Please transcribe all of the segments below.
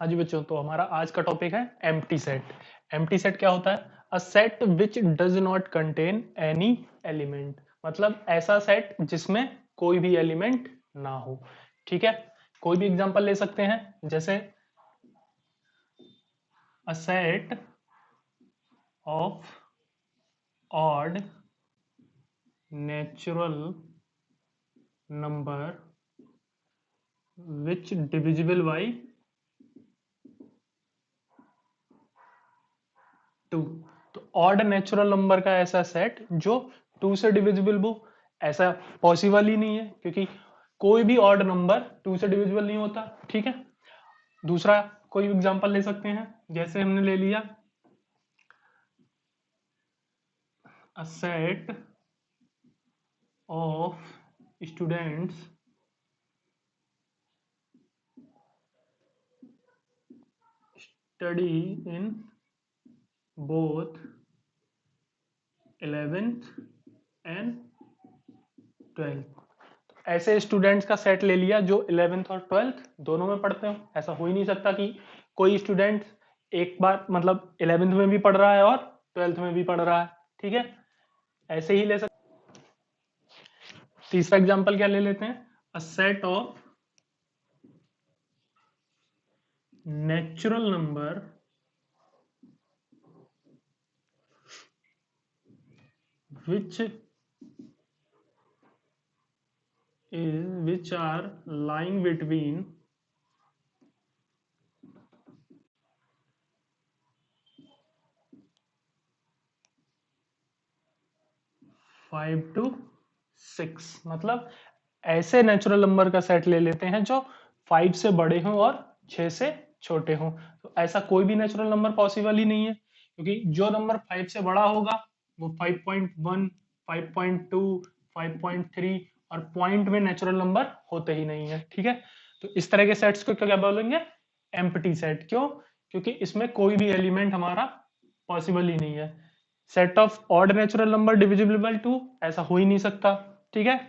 हाँ जी बच्चों, तो हमारा आज का टॉपिक है एम्प्टी सेट। एम्प्टी सेट क्या होता है? अ set which does not contain any element, मतलब ऐसा सेट जिसमें कोई भी एलिमेंट ना हो। ठीक है, कोई भी एग्जांपल ले सकते हैं, जैसे a set of odd natural number which divisible by 2। तो ऑड नेचुरल नंबर का ऐसा सेट जो 2 से डिविजिबल हो, ऐसा पॉसिबल ही नहीं है, क्योंकि कोई भी ऑड नंबर 2 से डिविजिबल नहीं होता। ठीक है, दूसरा कोई एग्जांपल ले सकते हैं, जैसे हमने ले लिया a set of students study in both 11th and 12th। ऐसे स्टूडेंट्स का सेट ले लिया जो 11th और 12th दोनों में पढ़ते हो। ऐसा हो ही नहीं सकता कि कोई स्टूडेंट एक बार मतलब 11th में भी पढ़ रहा है और 12th में भी पढ़ रहा है। ठीक है, ऐसे ही ले सकते। तीसरा एग्जांपल क्या ले लेते हैं? A set of natural number which which are lying between 5 to 6। मतलब ऐसे नेचुरल नंबर का सेट ले लेते हैं जो 5 से बड़े हों और 6 से छोटे हों। तो ऐसा कोई भी नेचुरल नंबर पॉसिबल ही नहीं है, क्योंकि जो नंबर 5 से बड़ा होगा वो 5.1, 5.2, 5.3 और पॉइंट में नेचुरल नंबर होते ही नहीं है। ठीक है, तो इस तरह के सेट्स को क्या बोलेंगे? Empty set. क्यों? क्योंकि इसमें कोई भी एलिमेंट हमारा पॉसिबल ही नहीं है। Set of odd natural number divisible by 2, ऐसा हो ही नहीं सकता। ठीक है,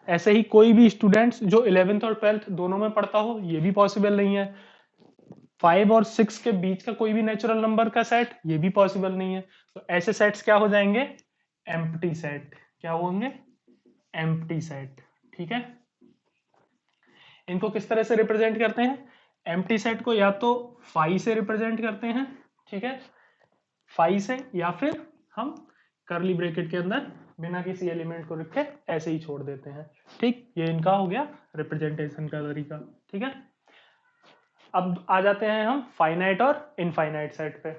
ऐसे ही कोई भी स्टूडेंट्स जो 11th और 12th दोनों में पढ़ता हो, ये भी पॉसिबल नहीं है। 5 और 6 के बीच का कोई भी नेचुरल नंबर का सेट, ये भी पॉसिबल नहीं है। तो ऐसे सेट्स क्या हो जाएंगे? Empty set. क्या होंगे? Empty set. ठीक है, इनको किस तरह से रिप्रेजेंट करते हैं? एम्प्टी सेट को या तो फाई से रिप्रेजेंट करते हैं, ठीक है, फाई से, या फिर हम करली ब्रैकेट के अंदर बिना किसी एलिमेंट को रखे ऐसे ही छोड़ देते हैं। ठीक, ये इनका हो गया रिप्रेजेंटेशन का तरीका। ठीक है, अब आ जाते हैं हम फाइनाइट और इनफाइनाइट सेट पे।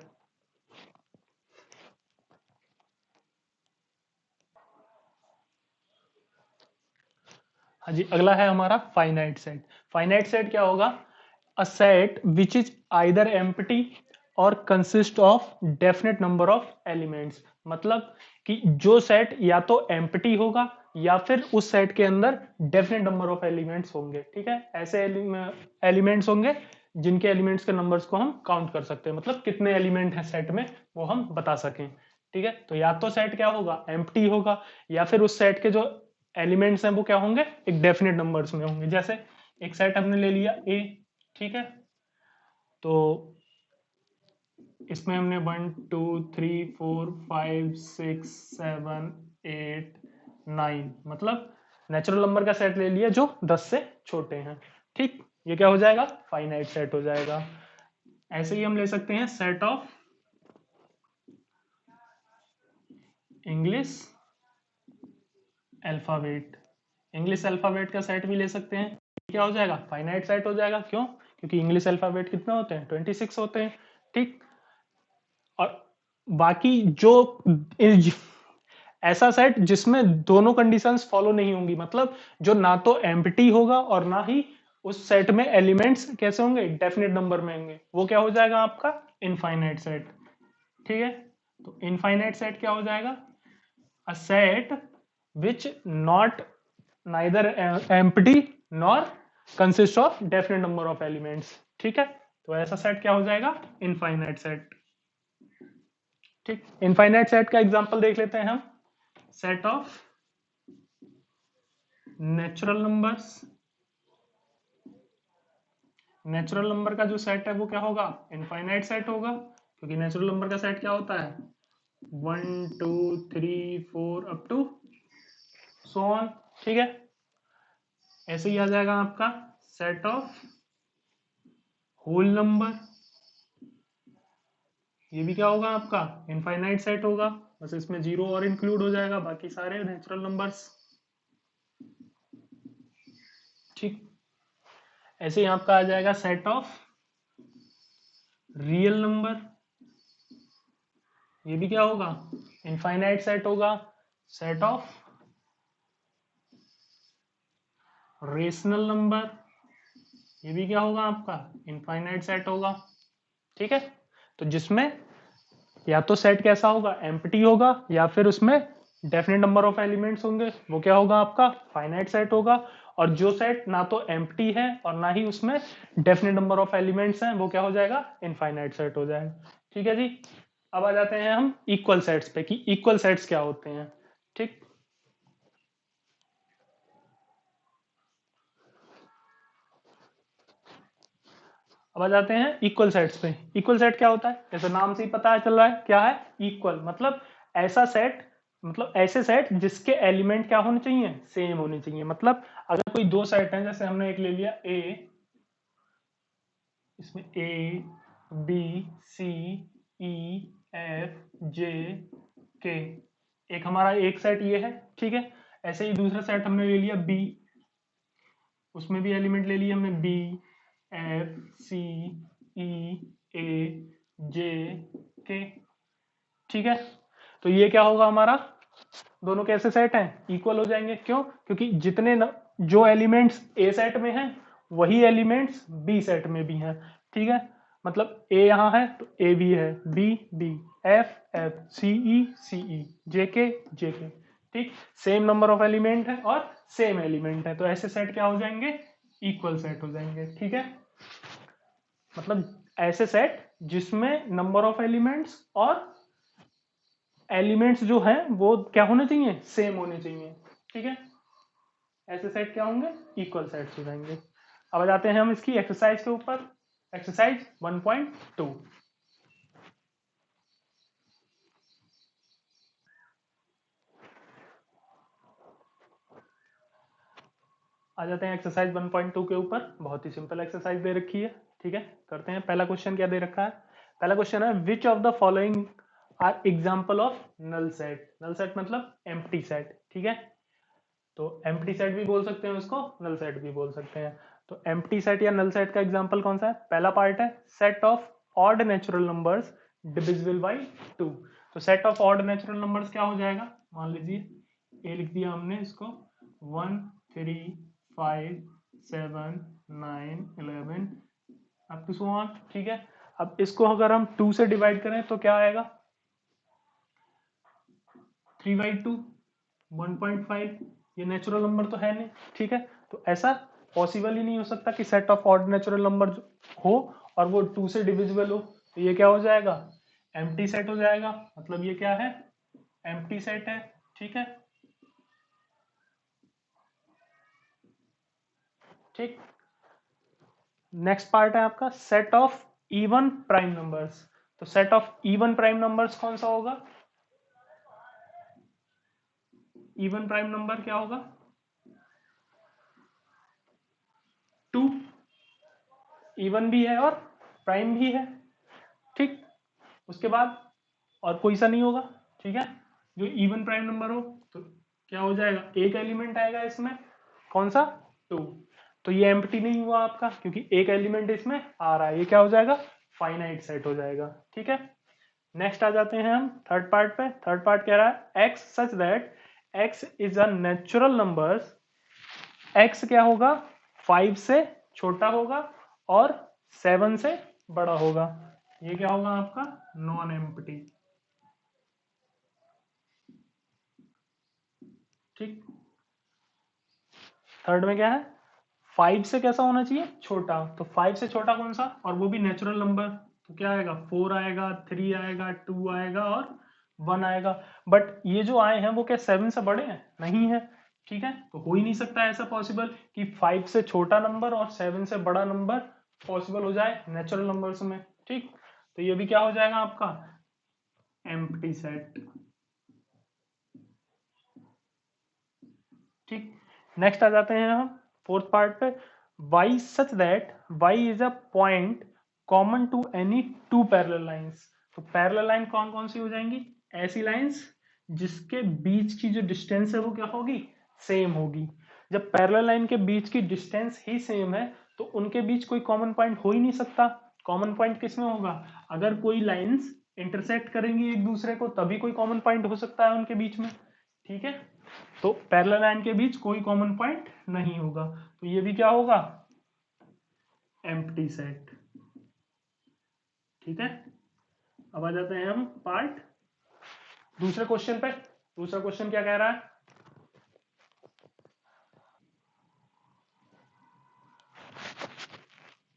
हाँ जी, अगला है हमारा फाइनाइट सेट। फाइनाइट सेट क्या होगा? A set which is either empty और consist of definite number of elements. मतलब कि जो सेट या तो एम्प्टी होगा या फिर उस सेट के अंदर डेफिनेट नंबर ऑफ एलिमेंट्स होंगे। ठीक है, ऐसे एलिमेंट्स होंगे जिनके एलिमेंट्स के नंबर्स को हम काउंट कर सकते हैं, मतलब कितने एलिमेंट हैं सेट में वो हम बता सकें। ठीक है, तो या तो सेट क्या होगा? एम्प्टी होगा, या फिर उस सेट के जो एलिमेंट्स हैं वो क्या होंगे? एक डेफिनेट नंबर्स में होंगे। जैसे एक सेट हमने ले लिया ए, ठीक है, तो इसमें हमने 1 2 3 4 5 6 7 8 9 मतलब नेचुरल नंबर का सेट ले लिया जो 10 से छोटे हैं। ठीक, ये क्या हो जाएगा? फाइनाइट सेट हो जाएगा। ऐसे ही हम ले सकते हैं set of English alphabet. English alphabet का सेट भी ले सकते हैं, क्या हो जाएगा? फाइनाइट सेट हो जाएगा। क्यों? क्योंकि इंग्लिश अल्फाबेट कितने होते हैं? 26 होते हैं। ठीक, और बाकी जो ऐसा सेट जिसमें दोनों कंडीशंस फॉलो नहीं होंगी, मतलब जो ना तो एम्प्टी होगा और ना ही उस सेट में एलिमेंट्स कैसे होंगे? डेफिनेट नंबर में होंगे, वो क्या हो जाएगा? आपका इनफाइनाइट सेट। ठीक है, तो इनफाइनाइट सेट क्या हो जाएगा? A set which not neither empty nor consist of definite number of elements। ठीक है, तो ऐसा सेट क्या हो जाएगा? Infinite set. ठीक, इनफाइनाइट सेट का एग्जांपल देख लेते हैं हम। Set of natural numbers natural number का जो सेट है वो क्या होगा, इनफाइनाइट सेट होगा, क्योंकि नेचुरल नंबर का सेट क्या होता है 1 2 3 4 अप टू सो ऑन। ठीक है, ऐसे ही आ जाएगा आपका सेट ऑफ होल नंबर, ये भी क्या होगा आपका इनफाइनाइट सेट होगा, बस इसमें जीरो और इंक्लूड हो जाएगा, बाकी सारे नेचुरल नंबर्स। ठीक, ऐसे ही आपका आ जाएगा सेट ऑफ रियल नंबर, ये भी क्या होगा इनफाइनाइट सेट होगा। सेट ऑफ रेशनल नंबर, ये भी क्या होगा आपका इनफाइनाइट सेट होगा। ठीक है, तो जिसमें या तो सेट कैसा होगा एम्प्टी होगा, या फिर उसमें डेफिनेट नंबर ऑफ एलिमेंट्स होंगे, वो क्या होगा आपका फाइनाइट सेट होगा। और जो सेट ना तो एम्प्टी है और ना ही उसमें डेफिनेट नंबर ऑफ एलिमेंट्स हैं, वो क्या हो जाएगा इनफाइनाइट सेट हो जाएगा। ठीक है जी, अब आ जाते हैं हम इक्वल सेट्स पे कि इक्वल सेट्स क्या होते हैं। ठीक, अब आ जाते हैं इक्वल सेट्स पे। इक्वल सेट क्या होता है, जैसे नाम से ही पता चल रहा है क्या है इक्वल, मतलब ऐसा सेट, मतलब ऐसे सेट जिसके एलिमेंट क्या होने चाहिए सेम होने चाहिए। मतलब अगर कोई दो सेट हैं, जैसे हमने एक ले लिया ए, इसमें ए बी सी ई एफ जे के, एक हमारा एक सेट ये है। ठीक है, ऐसे ही दूसरा सेट हमने ले लिया बी, उसमें भी एलिमेंट ले लिए हमने बी एफ सी ई ए जे के। ठीक है, तो ये क्या होगा हमारा, दोनों कैसे सेट हैं इक्वल हो जाएंगे। क्यों, क्योंकि जितने जो एलिमेंट्स ए सेट में हैं वही एलिमेंट्स बी सेट में भी हैं। ठीक है, मतलब ए यहाँ है तो ए भी है, बी बी, एफ एफ, सी ई जे के। ठीक, सेम नंबर ऑफ एलिमेंट है और सेम एलिमेंट है, तो ऐसे सेट क्या हो जाएंगे इक्वल सेट हो जाएंगे। ठीक है, मतलब ऐसे सेट जिसमें नंबर ऑफ एलिमेंट्स और एलिमेंट्स जो हैं वो क्या होने चाहिए सेम होने चाहिए। ठीक है, ऐसे सेट क्या होंगे इक्वल सेट्स हो जाएंगे। अब आ जाते हैं हम इसकी एक्सरसाइज के ऊपर। एक्सरसाइज 1.2, आ जाते हैं एक्सरसाइज 1.2 के ऊपर। बहुत ही सिंपल एक्सरसाइज दे रखी है। ठीक है, करते हैं। पहला क्वेश्चन क्या दे रखा है, पहला क्वेश्चन है which of the following are example of null set. Null set मतलब एम्प्टी सेट। ठीक है, तो एम्प्टी सेट भी बोल सकते हैं उसको, नल सेट भी बोल सकते हैं। तो एम्प्टी सेट या नल सेट का एग्जांपल कौन सा है, पहला पार्ट है set of odd natural numbers divisible by 2। तो set of odd natural numbers क्या हो जाएगा, मान लीजिए ए लिख दिया हमने इसको 1 3 5 7 9 11 अप टू सो ऑन। ठीक है, अब इसको अगर हम 2 से डिवाइड करें तो क्या आएगा 3/2 1.5, ये नेचुरल नंबर तो है नहीं। ठीक है, तो ऐसा पॉसिबल ही नहीं हो सकता कि set of odd natural number हो और वो 2 से डिविजिबल हो। तो ये क्या हो जाएगा एम्प्टी सेट हो जाएगा, मतलब ये क्या है एम्प्टी सेट है। ठीक है, ठीक, नेक्स्ट पार्ट है आपका set of even prime numbers. तो set of even prime numbers कौन सा होगा, इवन प्राइम नंबर क्या होगा 2, इवन भी है और प्राइम भी है। ठीक, उसके बाद और कोई सा नहीं होगा। ठीक है, जो इवन प्राइम नंबर हो तो क्या हो जाएगा एक एलिमेंट आएगा इसमें, कौन सा 2। तो ये एम्प्टी नहीं हुआ आपका क्योंकि एक एलिमेंट इसमें आ रहा है, ये क्या हो जाएगा फाइनाइट सेट हो जाएगा। ठीक है, नेक्स्ट आ जाते हैं हम थर्ड पार्ट पे। थर्ड पार्ट कह रहा है x such that x is a natural number. X क्या होगा 5 से छोटा होगा और 7 से बड़ा होगा, ये क्या होगा आपका नॉन एम्प्टी। ठीक, थर्ड में क्या है 5 से कैसा होना चाहिए छोटा, तो 5 से छोटा कौन सा, और वो भी नेचुरल नंबर, तो क्या आएगा 4 आएगा 3 आएगा 2 आएगा और 1 आएगा। बट ये जो आए हैं वो क्या 7 से बड़े हैं, नहीं है। ठीक है, तो हो ही नहीं सकता ऐसा पॉसिबल कि 5 से छोटा नंबर और 7 से बड़ा नंबर पॉसिबल हो जाए नेचुरल नंबर्स में। ठीक, तो ये भी क्या हो जाएगा आपका एम्प्टी सेट। ठीक, नेक्स्ट आ जाते हैं हम फोर्थ पार्ट पे। y such that y is a point common to any two parallel lines. तो पैरेलल लाइन कौन कौन सी हो जाएंगी? ऐसी लाइंस जिसके बीच की जो डिस्टेंस है वो क्या होगी? सेम होगी। जब पैरेलल लाइन के बीच की डिस्टेंस ही सेम है तो उनके बीच कोई कॉमन पॉइंट हो ही नहीं सकता। कॉमन पॉइंट किसमें होगा? अगर कोई लाइंस इंटरसेक्ट करेंगी एक दूसरे को तभी कोई कॉमन पॉइंट हो सकता है उनके बीच में। ठीक है, तो पैरेलल लाइन के बीच कोई कॉमन पॉइंट नहीं होगा, तो ये भी क्या होगा? Empty set. ठीक है, अब आ जाते हैं हम पार्ट दूसरे क्वेश्चन पे। दूसरा क्वेश्चन क्या कह रहा है?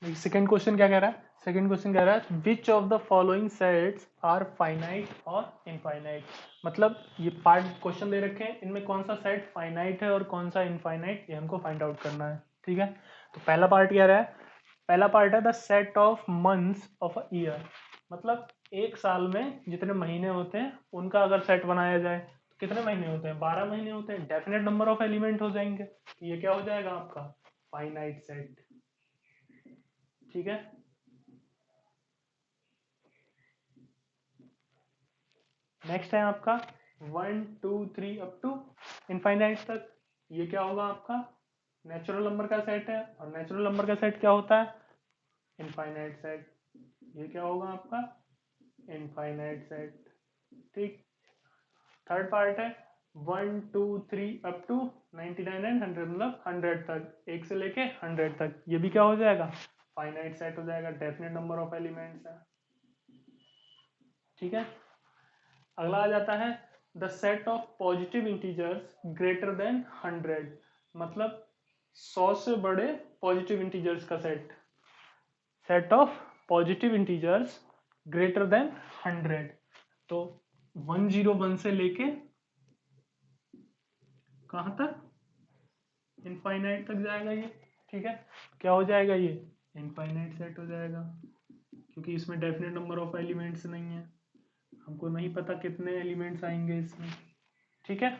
सेकंड क्वेश्चन क्या कह रहा है? सेकंड क्वेश्चन कह रहा है which of the following sets are finite और इनफाइनाइट। मतलब ये पार्ट क्वेश्चन दे रखे हैं, इनमें कौन सा सेट फाइनाइट है और कौन सा इनफाइनाइट, ये हमको फाइंड आउट करना है। ठीक है, तो पहला पार्ट क्या रहा है? पहला पार्ट है the set of months of a year. मतलब एक साल में जितने महीने होते हैं उनका अगर सेट बनाया जाए तो कितने महीने होते हैं? 12 महीने होते हैं। डेफिनेट नंबर ऑफ एलिमेंट हो जाएंगे, तो ये क्या हो जाएगा आपका फाइनाइट सेट। ठीक है, नेक्स्ट है आपका 1 2 3 अप टू इनफाइनाइट तक। ये क्या होगा आपका? नेचुरल नंबर का सेट है, और नेचुरल नंबर का सेट क्या होता है? Infinite set. ये क्या होगा आपका? Infinite set. ठीक, थर्ड पार्ट है 1 2 3 अप टू 99 एंड 100, मतलब 100 तक, एक से लेके 100 तक। ये भी क्या हो जाएगा? फाइनाइट सेट हो जाएगा, डेफिनेट नंबर ऑफ एलिमेंट्स है। ठीक है, अगला आ जाता है the set of positive integers greater than 100। मतलब 100 से बड़े पॉजिटिव इंटीजर्स का set. Set of positive integers greater than 100। तो 101 से लेके कहाँ तक? इनफाइनाइट तक जाएगा ये। ठीक है, क्या हो जाएगा ये? इनफाइनाइट सेट हो जाएगा, क्योंकि इसमें डेफिनेट नंबर ऑफ एलिमेंट्स नहीं है, हमको नहीं पता कितने एलिमेंट्स आएंगे इसमें। ठीक है,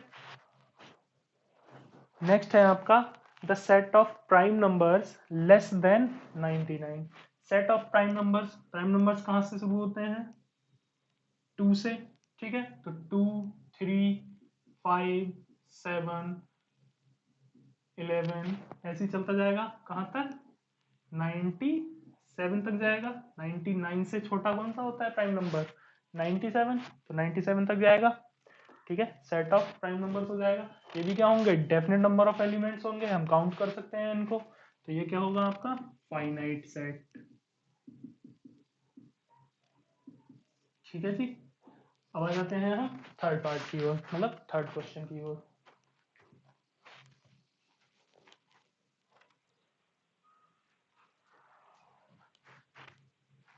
नेक्स्ट है आपका the set of prime numbers less than 99। Set of prime numbers कहाँ से शुरू होते हैं? 2 से। ठीक है, तो 2 3 5 7 11 ऐसे ही चलता जाएगा, कहाँ तक? 97 तक जाएगा। 99 से छोटा कौन सा होता है प्राइम नंबर? 97, तो 97 तक जाएगा। ठीक है, सेट ऑफ प्राइम नंबर्स हो जाएगा। ये भी क्या होंगे? डेफिनेट नंबर ऑफ एलिमेंट्स होंगे, हम काउंट कर सकते हैं इनको। तो ये क्या होगा आपका? Finite set. ठीक है जी, अब आ जाते हैं हम थर्ड पार्ट की ओर, मतलब थर्ड क्वेश्चन की ओर।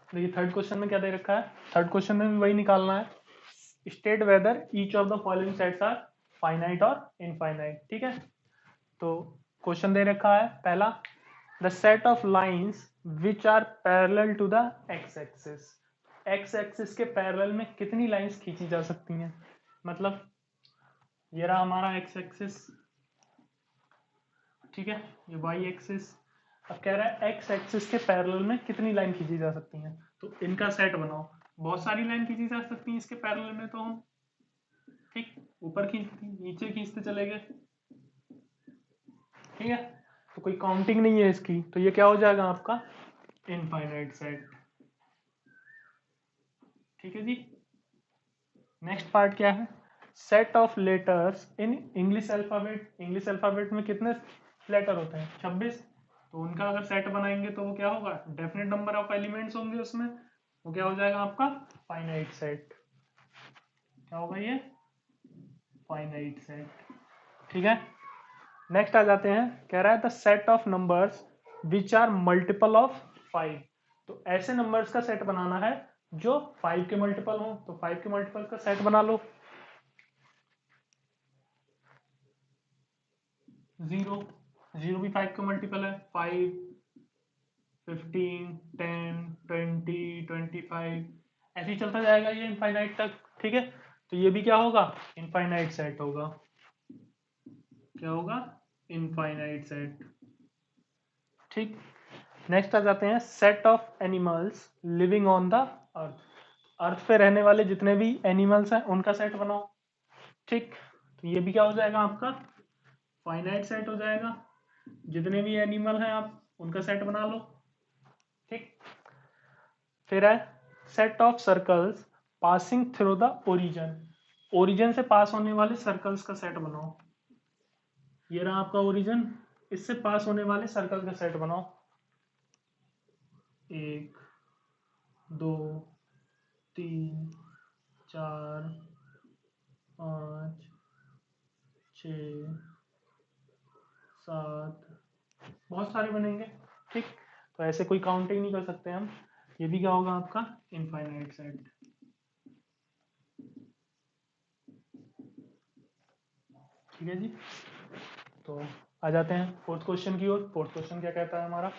देखिए थर्ड क्वेश्चन में क्या दे रखा है? थर्ड क्वेश्चन में भी वही निकालना है। State whether each of the following sets are finite और इनफाइनाइट। ठीक है, तो क्वेश्चन दे रखा है पहला the set of lines which are parallel to the x axis. X axis के पैरेलल में कितनी लाइंस खींची जा सकती हैं? मतलब ये रहा हमारा एक्स एक्सिस, ठीक है, ये वाई एक्सिस। अब कह रहा है एक्स एक्सिस के पैरेलल में कितनी लाइन खींची जा सकती हैं, तो इनका सेट बनाओ। बहुत सारी लाइन खींची जा सकती हैं इसके पैरेलल में, तो हम ठीक ऊपर खींचते नीचे खींचते चले गए। ठीक है, तो कोई काउंटिंग नहीं है इसकी, तो ये क्या हो जाएगा आपका? Infinite set. ठीक है जी, नेक्स्ट पार्ट क्या है? Set of letters in English alphabet. English alphabet में कितने लेटर होते हैं? 26। तो उनका अगर सेट बनाएंगे तो वो क्या होगा? डेफिनेट नंबर ऑफ एलिमेंट्स होंगे उसमें, वो क्या हो जाएगा आपका? Finite set. क्या होगा ये? Finite set. ठीक है, नेक्स्ट आ जाते हैं, कह रहा है the set of numbers which are multiple of 5। तो ऐसे नंबर्स का सेट बनाना है जो 5 के मल्टीपल हो, तो 5 के मल्टीपल का सेट बना लो। 0, 0 भी 5 का मल्टीपल है, 5 15, 10, 20, 25 ऐसे ही चलता जाएगा ये इनफाइनाइट तक। ठीक है, तो ये भी क्या होगा, इनफाइनाइट सेट होगा। क्या होगा, इनफाइनाइट सेट। ठीक, नेक्स्ट आ जाते हैं set of animals living on the earth. Earth पे रहने वाले जितने भी एनिमल्स हैं उनका सेट बनाओ। ठीक, तो ये भी क्या हो जाएगा आपका, फाइनाइट सेट हो जाएगा। जितने भी एनिमल हैं आप उनका सेट बना लो। ठीक, फिर है set of circles passing through the origin. Origin से पास होने वाले सर्कल्स का सेट बनाओ। ये रहा आपका ओरिजिन, इससे पास होने वाले सर्कल का सेट बनाओ। 1, 2, 3, 4, 5, 6, 7, बहुत सारे बनेंगे। ठीक, तो ऐसे कोई काउंटिंग नहीं कर सकते हम। ये भी क्या होगा आपका, इनफाइनाइट सेट। ठीक है जी, तो आ जाते हैं फोर्थ क्वेश्चन की ओर। फोर्थ क्वेश्चन क्या कहता है हमारा,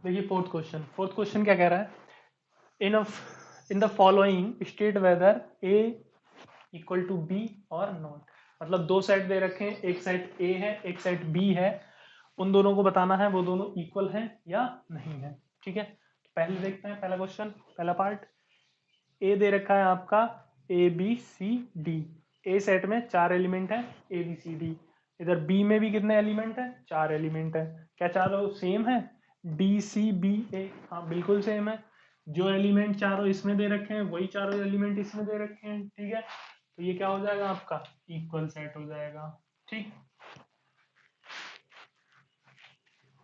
देखिए फोर्थ क्वेश्चन क्या कह रहा है, in the following state whether A equal to B और नॉट। मतलब दो सेट दे रखे हैं, एक सेट ए है एक सेट बी है, उन दोनों को बताना है वो दोनों इक्वल हैं या नहीं है। ठीक है, तो पहले देखते हैं पहला क्वेश्चन, पहला पार्ट। ए दे रखा है आपका A B C D. A set में 4 एलिमेंट है ए बी सी डी। इधर बी में भी कितने एलिमेंट है, 4 एलिमेंट है। क्या चारों सेम है, डी सी बी ए, हाँ बिल्कुल सेम है। जो एलिमेंट चारों इसमें दे रखे हैं वही चारों एलिमेंट इसमें दे रखे हैं। ठीक है, तो ये क्या हो जाएगा आपका, इक्वल सेट हो जाएगा। ठीक,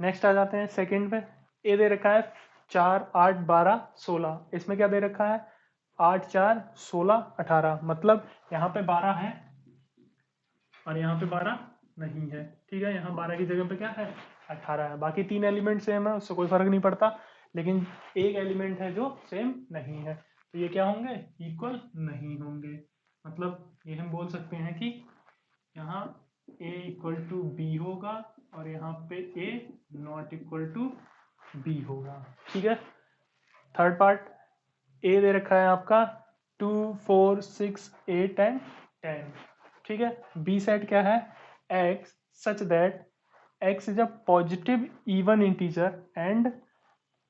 नेक्स्ट आ जाते हैं सेकंड पे। ए दे रखा है 4, 8, 12, 16। इसमें क्या दे रखा है, 8, 4, 16, 18। मतलब यहाँ पे 12 है और यहाँ पे 12 नहीं है। ठीक है, यहाँ 12 की जगह पे क्या है, 18 है। बाकी 3 एलिमेंट सेम है, उससे कोई फर्क नहीं पड़ता, लेकिन एक एलिमेंट है जो सेम नहीं है, तो ये क्या होंगे, इक्वल नहीं होंगे। मतलब ये हम बोल सकते हैं कि यहाँ a इक्वल टू बी होगा और यहाँ पे a not equal to B होगा। ठीक है, थर्ड पार्ट। a दे रखा है आपका 2, 4, 6, 8 एंड 10। ठीक है, b सेट क्या है, x such that x is a positive even integer and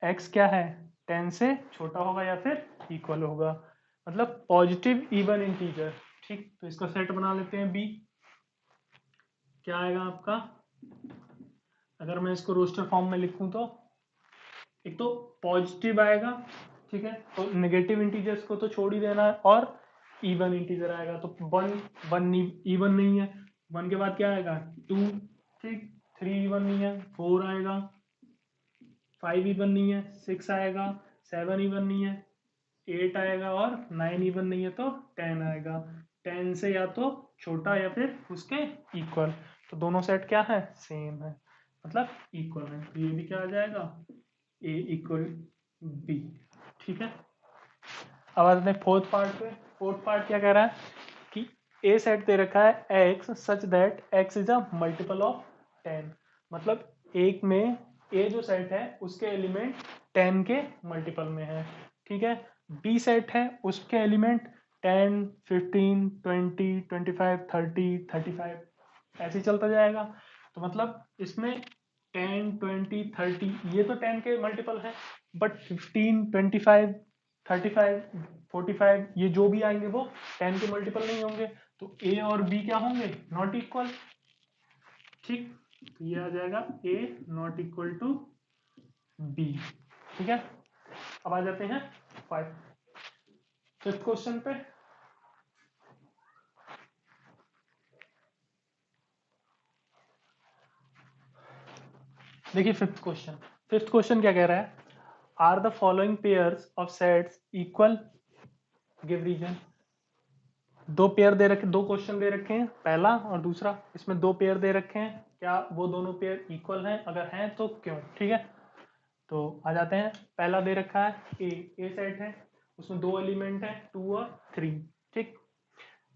x क्या है, 10 से छोटा होगा या फिर इक्वल होगा। मतलब पॉजिटिव इवन इंटीजर। ठीक, तो इसका सेट बना लेते हैं b। क्या आएगा आपका, अगर मैं इसको रोस्टर फॉर्म में लिखूं तो एक तो पॉजिटिव आएगा, ठीक है, तो नेगेटिव इंटीजर्स को तो छोड़ ही देना है, और इवन इंटीजर आएगा। तो वन इवन नहीं है, वन के बाद क्या आएगा, 2। ठीक, 3 इवन नहीं है, 4 आएगा। 5 इवन नहीं है, 6 आएगा। 7 इवन नहीं है, 8 आएगा। और 9 इवन नहीं है तो 10 आएगा। 10 से या तो छोटा या फिर उसके इक्वल। तो दोनों सेट क्या है, सेम है, मतलब इक्वल है। तो ये भी क्या आ जाएगा, ए इक्वल बी। ठीक है, अब आते हैं फोर्थ पार्ट पे। फोर्थ पार्ट क्या कह रहा है कि ए सेट दे रखा है x such that x is a multiple of 10। मतलब एक में ए जो सेट है उसके एलिमेंट 10 के मल्टीपल में है। ठीक है, बी सेट है उसके एलिमेंट 10, 15, 20, 25, 30, 35 ऐसे ही चलता जाएगा। तो मतलब इसमें 10, 20, 30 ये तो 10 के मल्टीपल है, बट 15, 25, 35, 45 ये जो भी आएंगे वो 10 के मल्टीपल नहीं होंगे। तो ए और बी क्या होंगे, नॉट इक्वल। ठीक, तो ये आ जाएगा ए नॉट इक्वल टू बी। ठीक है, अब आ जाते हैं फिफ्थ क्वेश्चन पे। देखिए फिफ्थ क्वेश्चन क्या कह रहा है, are the following pairs of sets equal, give reason. दो पेयर दे रखे, दो क्वेश्चन दे रखे हैं, पहला और दूसरा। इसमें दो पेयर दे रखे हैं, क्या वो दोनों पेयर इक्वल हैं, अगर हैं तो क्यों। ठीक है, तो आ जाते हैं। पहला दे रखा है ए सेट है, उसमें दो एलिमेंट है 2 और 3। ठीक,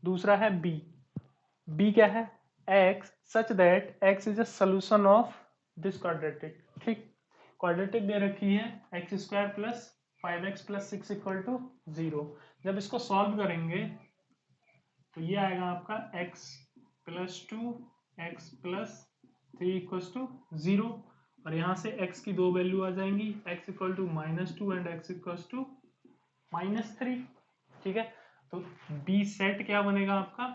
दूसरा है बी क्या है, x such that x is a solution of this quadratic। ठीक, क्वाड्रेटिक दे रखी है x square plus 5x plus 6 equal to 0। जब इसको सॉल्व करेंगे तो ये आएगा आपका x plus 2 x plus 3 equal to 0, और यहाँ से x की दो वैल्यू आ जाएंगी, x equal to -2 and x equal to -3। ठीक है, तो बी सेट क्या बनेगा आपका,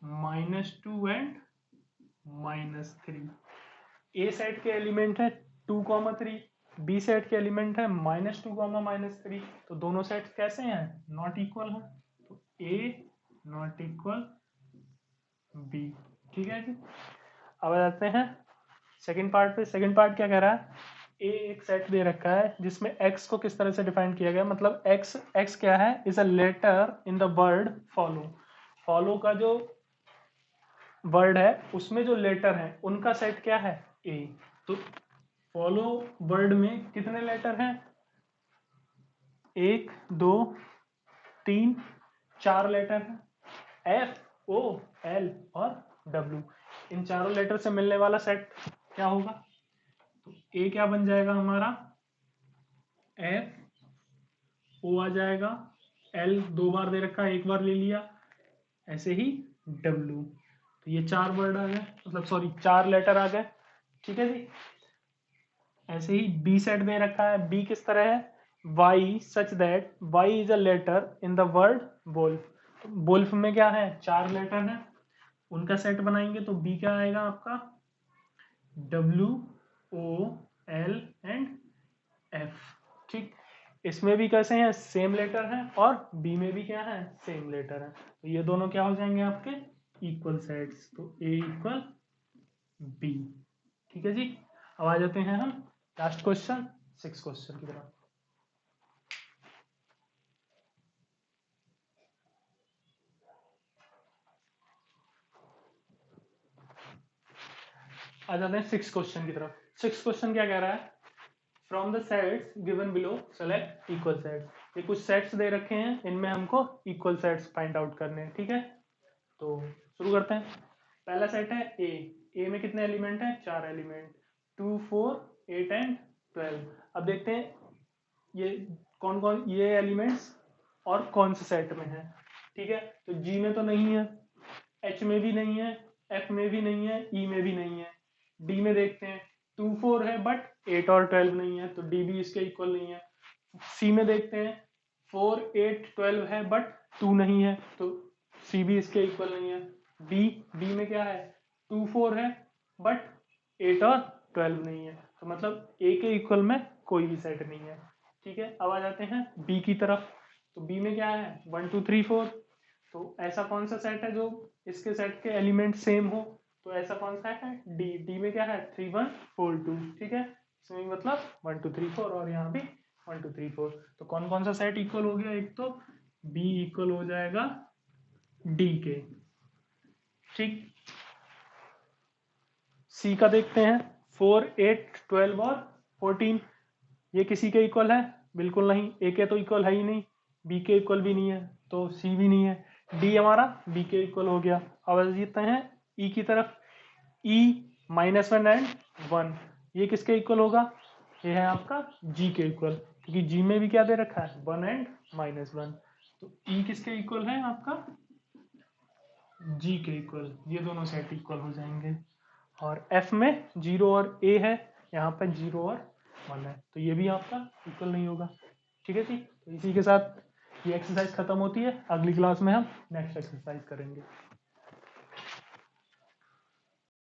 -2 एंड -3। ए सेट के एलिमेंट है 2, 3, बी सेट के एलिमेंट है -2, -3, तो दोनों सेट कैसे हैं, नॉट इक्वल है, तो ए नॉट इक्वल बी। ठीक है जी, अब आ जाते हैं सेकंड पार्ट पे। सेकंड पार्ट क्या कह रहा है, ए एक सेट दे रखा है जिसमें x को किस तरह से डिफाइन किया गया, मतलब x क्या है, is a letter in the word follow. Follow का जो वर्ड है उसमें जो लेटर है उनका सेट क्या है, ए। तो फॉलो वर्ड में कितने लेटर हैं, 1, 2, 3, 4 लेटर हैं, एफ, ओ, एल और डब्ल्यू। इन चारों लेटर से मिलने वाला सेट क्या होगा, तो ए क्या बन जाएगा हमारा, एफ, ओ आ जाएगा, एल 2 बार दे रखा है, 1 बार ले लिया, ऐसे ही डब्ल्यू। तो ये 4 वर्ड आ गए, मतलब सॉरी 4 लेटर आ गए। ठीक है जी, ऐसे ही बी सेट दे रखा है, बी किस तरह है, Y such that Y is a letter in the word wolf. Wolf में क्या है, 4 लेटर हैं, उनका सेट बनाएंगे तो बी क्या आएगा आपका, W, O, L and F. ठीक, इसमें भी कैसे हैं, सेम लेटर है, और बी में भी क्या है, सेम लेटर है, तो ये दोनों क्या हो जाएंगे आपके इक्वल सेट्स, तो ए इक्वल बी। ठीक है जी, अब आ जाते हैं हम लास्ट क्वेश्चन 6 क्वेश्चन की तरफ। आ जाते हैं 6 क्वेश्चन की तरफ। 6 क्वेश्चन क्या कह रहा है, from the sets given below select equal sets. ये कुछ सेट्स दे रखे हैं, इनमें हमको इक्वल सेट्स फाइंड आउट करने हैं। ठीक है, तो शुरू करते हैं। पहला सेट है ए में कितने एलिमेंट हैं, 4 एलिमेंट, 2, 4, 8 एंड 12। अब देखते हैं ये कौन कौन ये एलिमेंट्स और कौन से सेट में है। ठीक है, तो जी में तो नहीं है, एच में भी नहीं है, एफ में भी नहीं है, ई में भी नहीं है। डी में देखते हैं 2, 4 है बट 8 और 12 नहीं है, तो डी भी इसके इक्वल नहीं है। सी में देखते हैं 4, 8, 12 है बट 2 नहीं है, तो सी भी इसके इक्वल नहीं है। बी में क्या है, 2, 4 है बट 8 और 12 नहीं है, तो मतलब ए के इक्वल में कोई भी सेट नहीं है। ठीक है, अब आ जाते हैं बी की तरफ। तो बी में क्या है, 1, 2, 3, 4। तो ऐसा कौन सा सेट है जो इसके सेट के एलिमेंट सेम हो, तो ऐसा कौन सा है, डी में क्या है, 3, 1, 4, 2। ठीक है, इसमें मतलब 1, 2, 3, 4, और यहाँ भी 1, 2, 3, 4। तो कौन कौन सा सेट इक्वल हो गया, एक तो बी इक्वल हो जाएगा डी के। ठीक, सी का देखते हैं 4, 8, 12 और 14। ये किसी के इक्वल है, बिल्कुल नहीं, ए के तो इक्वल है ही नहीं, बी के इक्वल भी नहीं है, तो सी भी नहीं है। डी हमारा बी के इक्वल हो गया। अब जीतते हैं ई की तरफ। ई -1 एंड 1, ये किसके इक्वल होगा, ये है आपका जी के इक्वल, क्योंकि जी में भी क्या दे रखा है, 1 एंड -1। तो ई किसके इक्वल है आपका, जी के इक्वल, ये दोनों सेट इक्वल हो जाएंगे। और एफ में 0 और ए है, यहाँ पे 0 और 1 है, तो ये भी आपका इक्वल नहीं होगा। ठीक है जी, तो इसी के साथ ये एक्सरसाइज खत्म होती है। अगली क्लास में हम नेक्स्ट एक्सरसाइज करेंगे।